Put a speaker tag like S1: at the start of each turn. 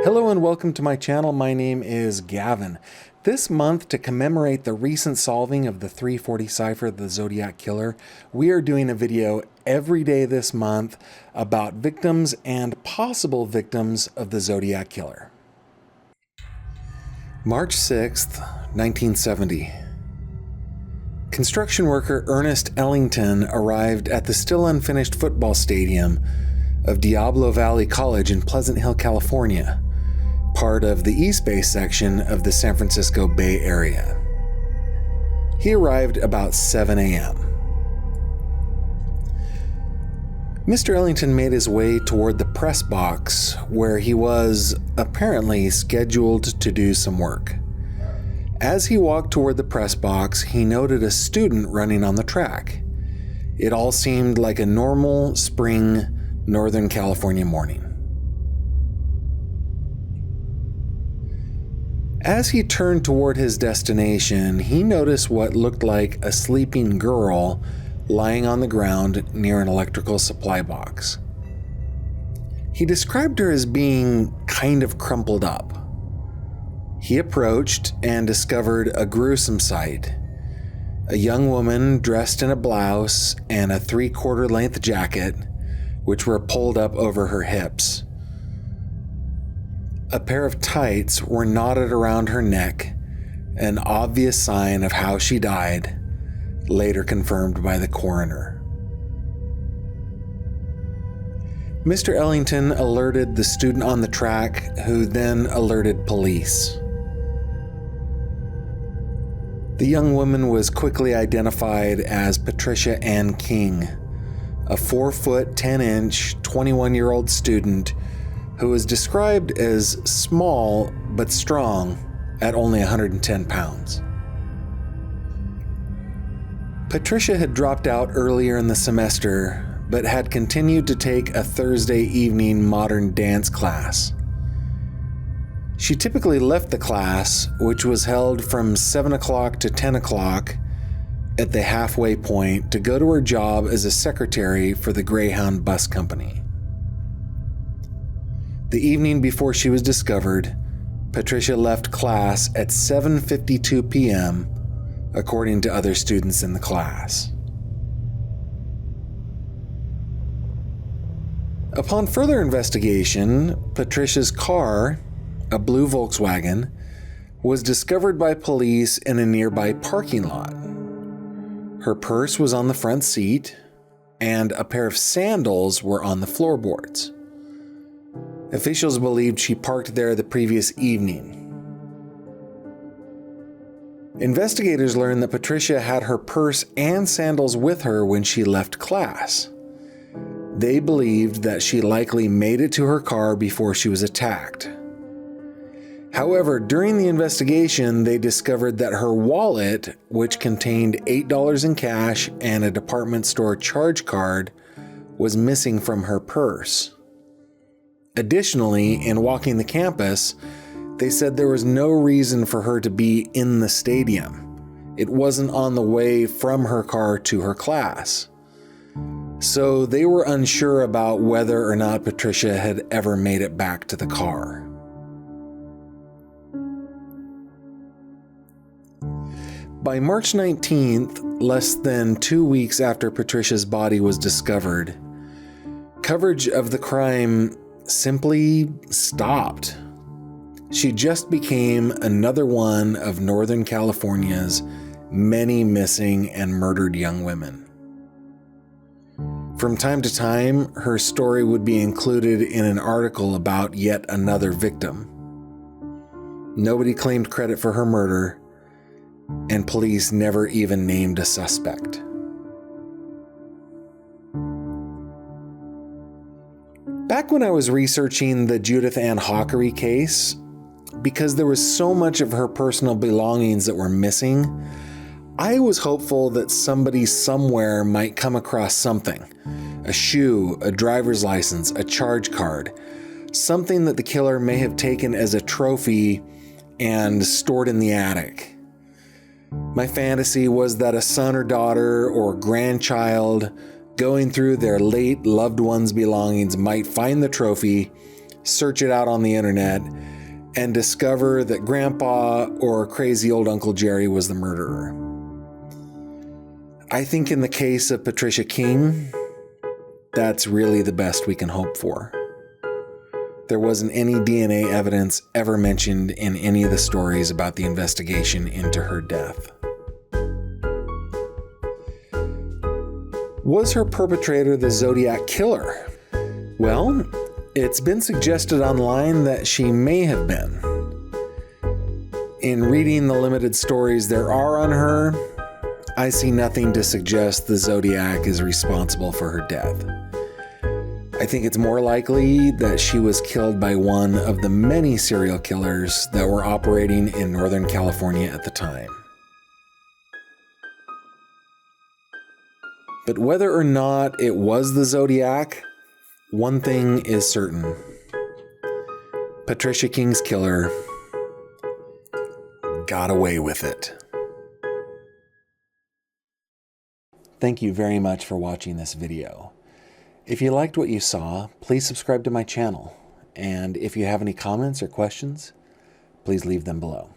S1: Hello and welcome to my channel. My name is Gavin. This month, to commemorate the recent solving of the 340 cipher of the Zodiac Killer, we are doing a video every day this month about victims and possible victims of the Zodiac Killer. March 6th, 1970. Construction worker Ernest Ellington arrived at the still unfinished football stadium of Diablo Valley College in Pleasant Hill, California, part of the East Bay section of the San Francisco Bay Area. He arrived about 7 a.m. Mr. Ellington made his way toward the press box where he was apparently scheduled to do some work. As he walked toward the press box, he noted a student running on the track. It all seemed like a normal spring Northern California morning. As he turned toward his destination, he noticed what looked like a sleeping girl lying on the ground near an electrical supply box. He described her as being kind of crumpled up. He approached and discovered a gruesome sight. A young woman dressed in a blouse and a 3/4 length jacket, which were pulled up over her hips. A pair of tights were knotted around her neck, an obvious sign of how she died, later confirmed by the coroner. Mr. Ellington alerted the student on the track, who then alerted police. The young woman was quickly identified as Patricia Ann King, a 4 10 inch, 21-year-old student who was described as small but strong at only 110 pounds. Patricia had dropped out earlier in the semester, but had continued to take a Thursday evening modern dance class. She typically left the class, which was held from 7 o'clock to 10 o'clock at the halfway point, to go to her job as a secretary for the Greyhound bus company. The evening before she was discovered, Patricia left class at 7:52 p.m., according to other students in the class. Upon further investigation, Patricia's car, a blue Volkswagen, was discovered by police in a nearby parking lot. Her purse was on the front seat, and a pair of sandals were on the floorboards. Officials believed she parked there the previous evening. Investigators learned that Patricia had her purse and sandals with her when she left class. They believed that she likely made it to her car before she was attacked. However, during the investigation, they discovered that her wallet, which contained $8 in cash and a department store charge card, was missing from her purse. Additionally, in walking the campus, they said there was no reason for her to be in the stadium. It wasn't on the way from her car to her class. So they were unsure about whether or not Patricia had ever made it back to the car. By March 19th, less than 2 weeks after Patricia's body was discovered, coverage of the crime simply stopped. She just became another one of Northern California's many missing and murdered young women. From time to time, her story would be included in an article about yet another victim. Nobody claimed credit for her murder, and police never even named a suspect. Back when I was researching the Judith Ann Hockery case, because there was so much of her personal belongings that were missing, I was hopeful that somebody somewhere might come across something. A shoe, a driver's license, a charge card, something that the killer may have taken as a trophy and stored in the attic. My fantasy was that a son or daughter or grandchild going through their late loved one's belongings might find the trophy, search it out on the internet, and discover that Grandpa or crazy old Uncle Jerry was the murderer. I think in the case of Patricia King, that's really the best we can hope for. There wasn't any DNA evidence ever mentioned in any of the stories about the investigation into her death. Was her perpetrator the Zodiac Killer? Well, it's been suggested online that she may have been. In reading the limited stories there are on her, I see nothing to suggest the Zodiac is responsible for her death. I think it's more likely that she was killed by one of the many serial killers that were operating in Northern California at the time. But whether or not it was the Zodiac, one thing is certain. Patricia King's killer got away with it. Thank you very much for watching this video. If you liked what you saw, please subscribe to my channel. And if you have any comments or questions, please leave them below.